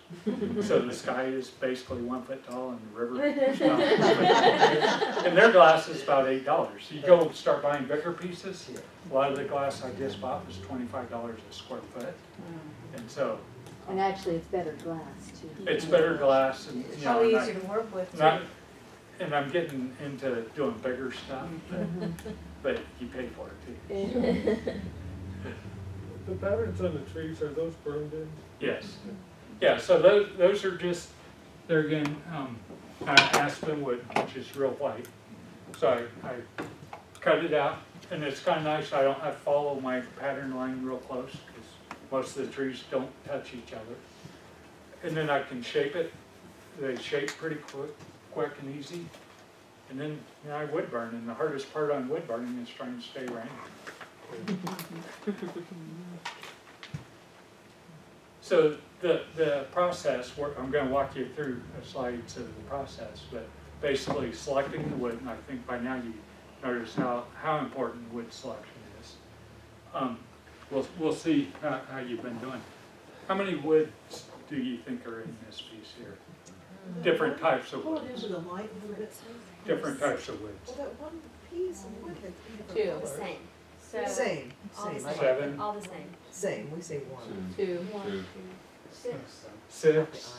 So the sky is basically 1 foot tall, and the river is about 1 foot tall. And their glass is about $8. You go start buying bigger pieces. A lot of the glass I just bought was $25 a square foot, and so And actually, it's better glass too. it's better glass, and you know, Probably and easier to work with not, too. and I'm getting into doing bigger stuff, but you pay for it too. The patterns on the trees, are those burned in? Yes. Yeah, so those are just, they're again, aspen wood, which is real white. So I cut it out, and it's kind of nice, I don't have to follow my pattern line real close, because most of the trees don't touch each other. And then I can shape it. They shape pretty quick and easy. And then, you know, I wood burn, and the hardest part on wood burning is trying to stay rainy. So the process, I'm going to walk you through a slides of the process, but basically selecting the wood, and I think by now you notice how important wood selection is. We'll see how you've been doing. How many woods do you think are in this piece here? Different types of Pull it woods. into the light. Different types of woods. Well, that one piece of wood had 3 Two. different The colors. same, Same, all the same, same, Seven. all the same. same, we say 1. Two. 6.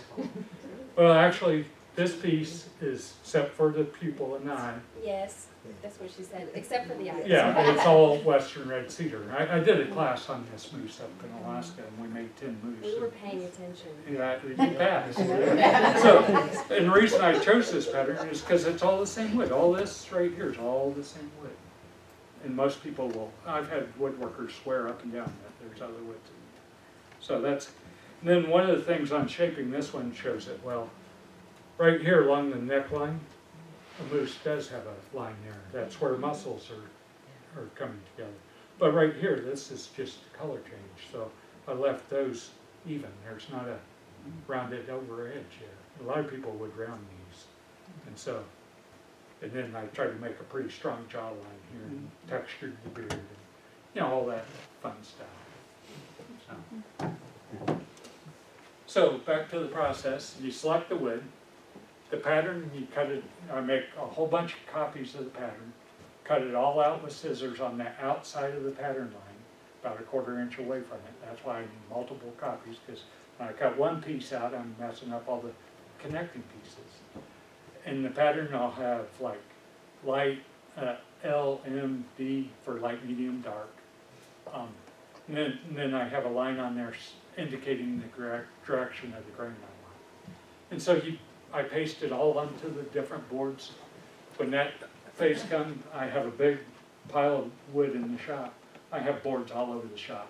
Well, actually, this piece is, except for the pupil and the eye. Yes, that's what she said, except for the eyes. Yeah, it's all western red cedar. I did a class on this moose up in Alaska, and we made 10 moose. We were paying attention. Yeah, you passed. So, and the reason I chose this pattern is because it's all the same wood. All this right here is all the same wood. And most people will, I've had woodworkers swear up and down that there's other woods. So that's, and then one of the things on shaping this one shows it well. Right here along the neckline, a moose does have a line there. That's where muscles are coming together. But right here, this is just a color change. So I left those even. There's not a rounded over edge here. A lot of people would round these. And so, and then I tried to make a pretty strong jawline here and textured the beard and, you know, all that fun stuff. So back to the process. You select the wood. The pattern, you cut it, I make a whole bunch of copies of the pattern, cut it all out with scissors on the outside of the pattern line, about a 1/4 inch away from it. That's why I need multiple copies, because when I cut one piece out, I'm messing up all the connecting pieces. In the pattern, I'll have like light, L, M, D for light, medium, dark. And then I have a line on there indicating the direction of the grain I want. And so I paste it all onto the different boards. When that phase comes, I have a big pile of wood in the shop. I have boards all over the shop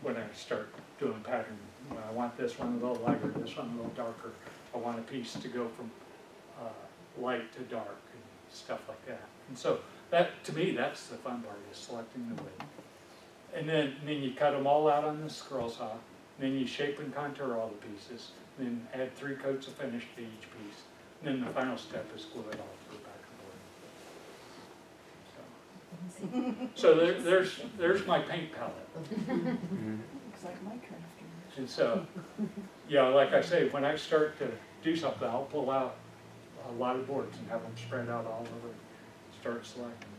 when I start doing pattern. I want this one a little lighter, this one a little darker. I want a piece to go from light to dark and stuff like that. And so that, to me, that's the fun part, is selecting the wood. And then you cut them all out on the scroll saw. Then you shape and contour all the pieces. Then add 3 coats of finish to each piece. And then the final step is glue it all to the back of the board. So there's my paint palette. Looks like my crafting. And so, yeah, like I say, when I start to do something, I'll pull out a lot of boards and have them spread out all over, start selecting.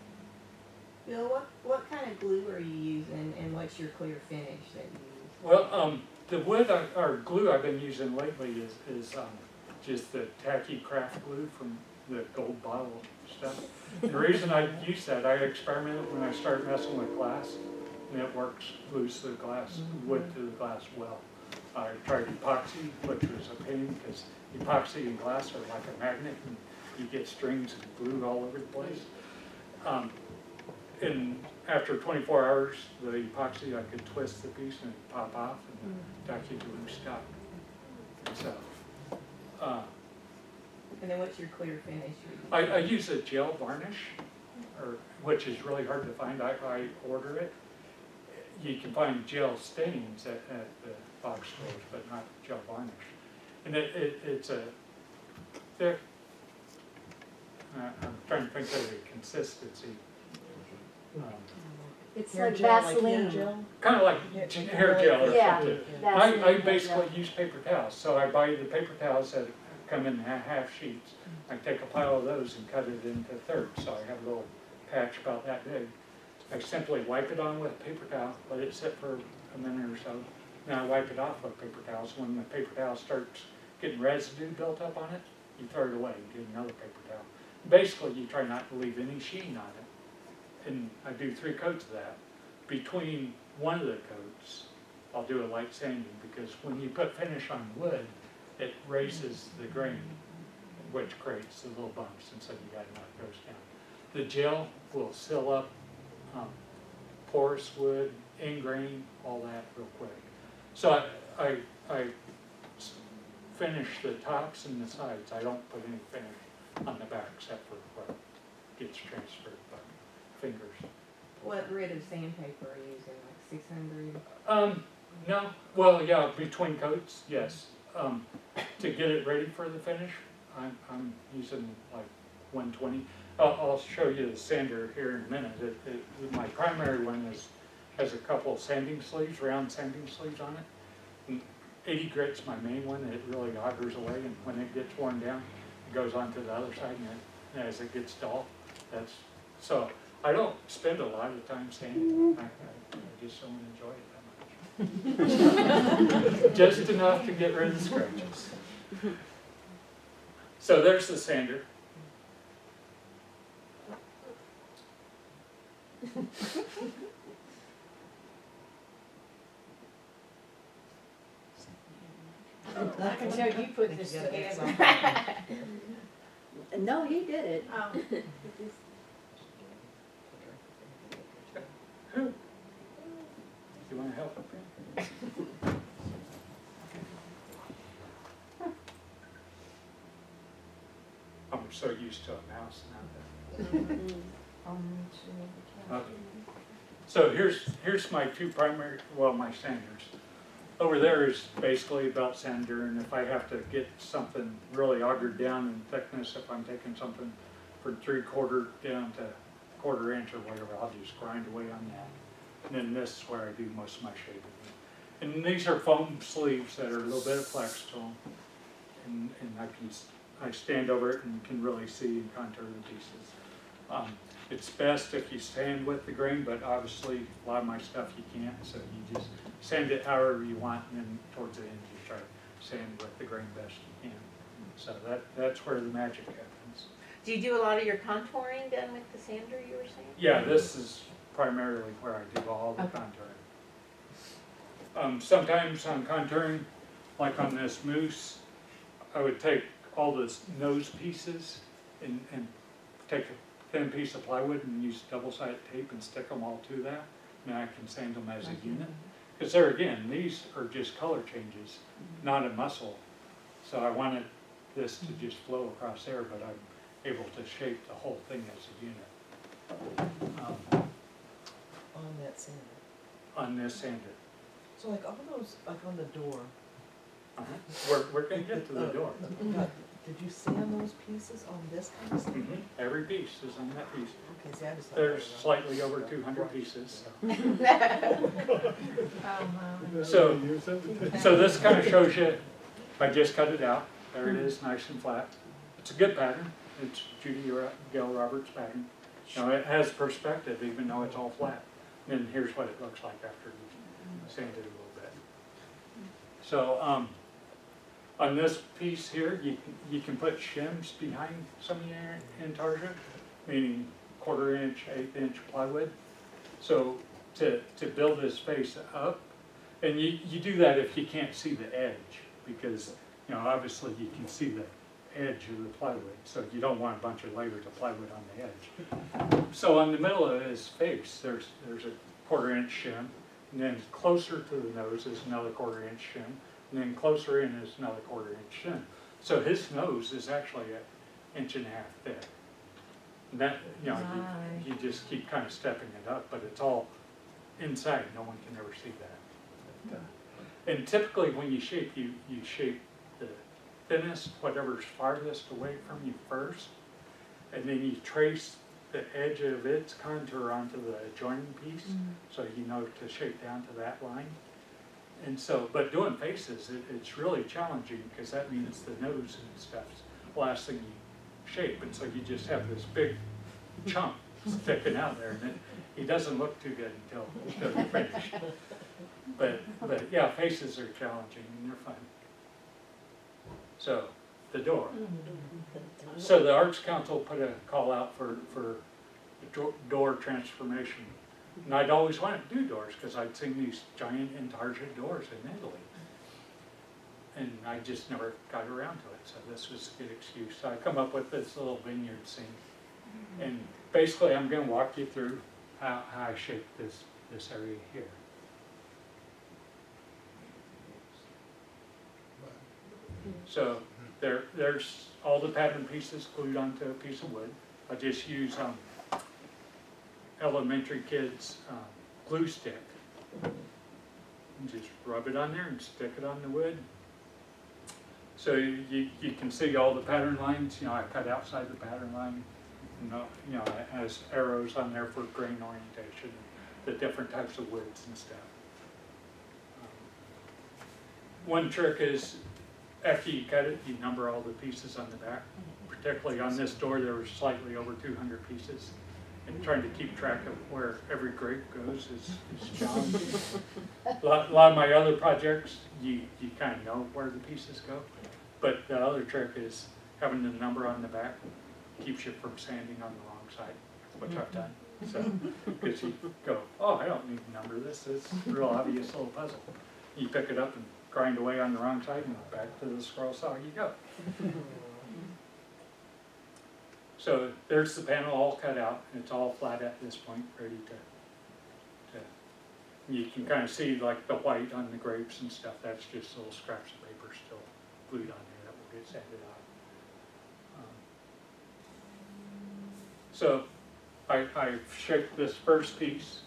Bill, what kind of glue are you using, and what's your clear finish that you use? Well, the wood or glue I've been using lately is just the tacky craft glue from the gold bottle stuff. The reason I use that, I experimented when I started messing with glass, and it works, glues the glass, wood to the glass well. I tried epoxy, which was a pain, because epoxy and glass are like a magnet, and you get strings and glue all over the place. And after 24 hours, the epoxy, I could twist the piece and it'd pop off and duck you to loose stock. So, And then what's your clear finish? I use a gel varnish, which is really hard to find. I order it. You can find gel stains at the box stores, but not gel varnish. And it's a thick, I'm trying to think of the consistency. It's Hair like gel, like hair Vaseline. gel? Kind of like hair gel or Yeah. something. Vaseline, I hair basically gel. use paper towels, so I buy the paper towels that come in half sheets. I take a pile of those and cut it into thirds, so I have a little patch about that big. I simply wipe it on with a paper towel, let it sit for a minute or so. Then I wipe it off with paper towels. When the paper towel starts getting residue built up on it, you throw it away and get another paper towel. Basically, you try not to leave any sheen on it. And I do 3 coats of that. Between one of the coats, I'll do a light sanding, because when you put finish on wood, it raises the grain, which creates the little bumps, and so you gotta knock those down. The gel will seal up porous wood, ingrain, all that real quick. So I finish the tops and the sides. I don't put any finish on the back except for what gets transferred by fingers. What grit of sandpaper are you using, like 600? No, well, yeah, between coats, yes. To get it ready for the finish, I'm using like 120. I'll show you the sander here in a minute. My primary one has a couple of sanding sleeves, round sanding sleeves on it. And 80 grit's my main one. It really augers away, and when it gets worn down, it goes onto the other side, and as it gets dull, so I don't spend a lot of time sanding. I just don't enjoy it that much. Just enough to get rid of the scratches. So there's the sander. I can tell you put this You gotta get together. No, he did it. You want to help? I'm so used to a mouse now. Okay. So here's my two primary, well, my sanders. Over there is basically a belt sander, and if I have to get something really augured down in thickness, if I'm taking something from 3/4 down to 1/4 inch or whatever, I'll just grind away on that. And then this is where I do most of my shaping. And these are foam sleeves that are a little bit of flex to them, and I stand over it and can really see and contour the pieces. It's best if you sand with the grain, but obviously a lot of my stuff you can't, so you just sand it however you want, and then towards the end you try to sand with the grain best you can. So that's where the magic happens. Do you do a lot of your contouring then with the sander, you were saying? Yeah, this is primarily where I do all the contouring. Sometimes on contouring, like on this moose, I would take all those nose pieces and take a thin piece of plywood and use double-sided tape and stick them all to that, and I can sand them as a unit. Because there again, these are just color changes, not a muscle. So I wanted this to just flow across there, but I'm able to shape the whole thing as a unit. On that sander. On this sander. So like all those, like on the door. We're gonna get to the door. Did you sand those pieces on this kind of stuff? Every piece is on that piece. Okay, see, I just thought. There's slightly over 200 pieces. So. So this kind of shows you, I just cut it out. There it is, nice and flat. It's a good pattern. It's Judy Gail Roberts pattern. You know, it has perspective even though it's all flat. And here's what it looks like after you sanded it a little bit. So on this piece here, you can put shims behind some of your Intarsia, meaning 1/4 inch, 1/8 inch plywood. So to build this face up, and you do that if you can't see the edge, because you know obviously you can see the edge of the plywood, so you don't want a bunch of layers of plywood on the edge. So on the middle of his face, there's a 1/4 inch shim, and then closer to the nose is another 1/4 inch shim, and then closer in is another 1/4 inch shim. So his nose is actually 1.5 inches thick. And that, you know, you just keep kind of stepping it up, but it's all inside. No one can ever see that. But, and typically when you shape, you shape the thinnest, whatever's farthest away from you first, and then you trace the edge of its contour onto the adjoining piece, so you know to shape down to that line. And so, but doing faces, it's really challenging because that means the nose and stuff's the last thing you shape, and so you just have this big chunk sticking out there, and it doesn't look too good until you're finished. But yeah, faces are challenging and they're fun. So the door. So the Arts Council put a call out for door transformation. And I'd always wanted to do doors because I'd seen these giant Intarsia doors in Italy. And I just never got around to it, so this was a good excuse. So I come up with this little vineyard scene. And basically I'm going to walk you through how I shaped this area here. So there's all the pattern pieces glued onto a piece of wood. I just use elementary kids glue stick. And just rub it on there and stick it on the wood. So you can see all the pattern lines. You know, I cut outside the pattern line. You know, it has arrows on there for grain orientation, the different types of woods and stuff. One trick is after you cut it, you number all the pieces on the back. Particularly on this door, there was slightly over 200 pieces. And trying to keep track of where every grape goes is challenging. A lot of my other projects, you kind of know where the pieces go. But the other trick is having the number on the back keeps you from sanding on the wrong side, which I've done. So, because you go, oh, I don't need to number this. It's a real obvious little puzzle. You pick it up and grind away on the wrong side, and back to the scroll saw you go. So there's the panel all cut out, and it's all flat at this point, ready to You can kind of see like the white on the grapes and stuff, that's just little scraps of paper still glued on there that will get sanded out. So I shaped this first piece,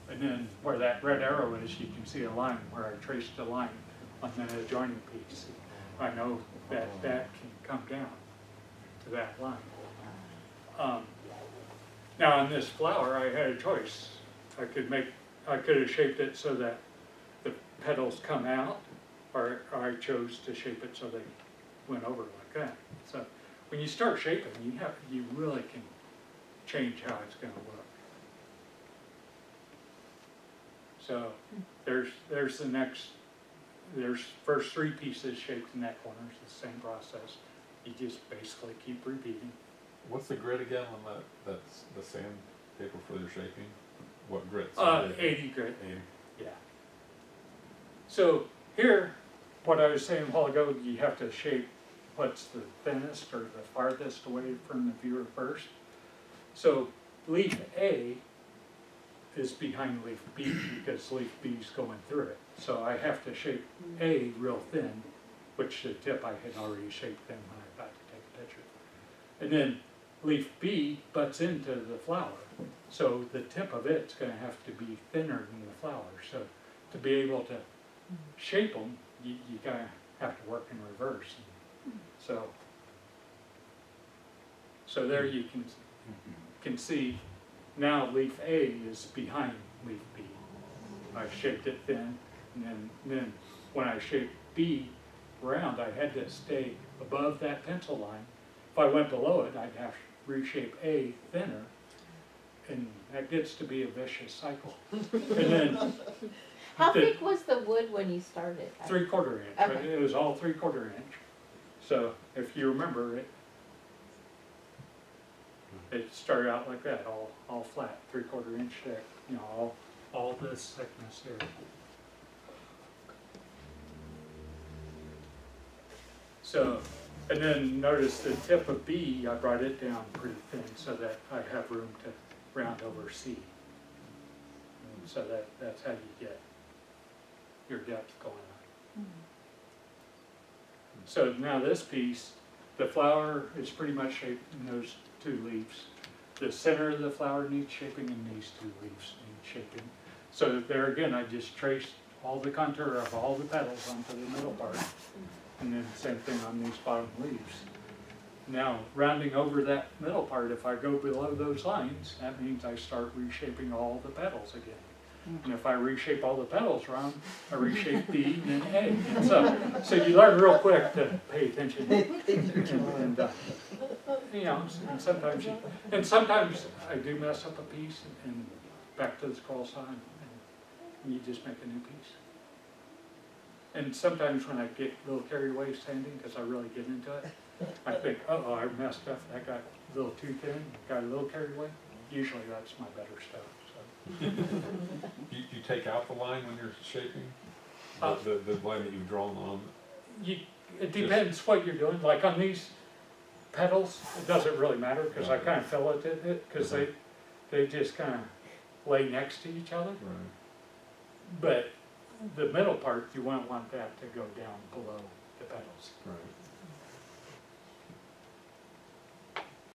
and then where that red arrow is, you can see a line where I traced a line on the adjoining piece. I know that that can come down to that line. Now on this flower, I had a choice. I could have shaped it so that the petals come out, or I chose to shape it so they went over like that. So when you start shaping, you really can change how it's going to look. So there's first three pieces shaped in that corner. It's the same process. You just basically keep repeating. What's the grit again on that? That's the sandpaper for your shaping? What grit? 80 grit. 80. Yeah. So here, what I was saying a while ago, you have to shape what's the thinnest or the farthest away from the viewer first. So leaf A is behind leaf B because leaf B is going through it. So I have to shape A real thin, which the tip I had already shaped then when I got to take a picture. And then leaf B butts into the flower. So the tip of it's going to have to be thinner than the flower. So to be able to shape them, you kind of have to work in reverse. So there you can see now leaf A is behind leaf B. I shaped it thin, and then when I shaped B round, I had to stay above that pencil line. If I went below it, I'd have to reshape A thinner, and that gets to be a vicious cycle. And then How thick was the wood when you started? 3/4 inch. Okay. It was all 3/4 inch. So if you remember it started out like that, all flat, 3/4 inch thick. You know, all this thickness here. So, and then notice the tip of B, I brought it down pretty thin so that I have room to round over C. And so that's how you get your depth going on. So now this piece, the flower is pretty much shaped in those two leaves. The center of the flower needs shaping and these two leaves need shaping. So there again, I just traced all the contour of all the petals onto the middle part. And then same thing on these bottom leaves. Now, rounding over that middle part, if I go below those lines, that means I start reshaping all the petals again. And if I reshape all the petals wrong, I reshape B and then A. And so you learn real quick to pay attention. And you know, and sometimes I do mess up a piece and back to the scroll sign, and you just make a new piece. And sometimes when I get a little carried away sanding, because I really get into it, I think, oh, I messed up, that got a little too thin, got a little carried away. Usually that's my better stuff. So. You take out the line when you're shaping? The line that you've drawn on? It depends what you're doing. Like on these petals, it doesn't really matter because I kind of filleted it because they just kind of lay next to each other. Right. But the middle part, you won't want that to go down below the petals. Right.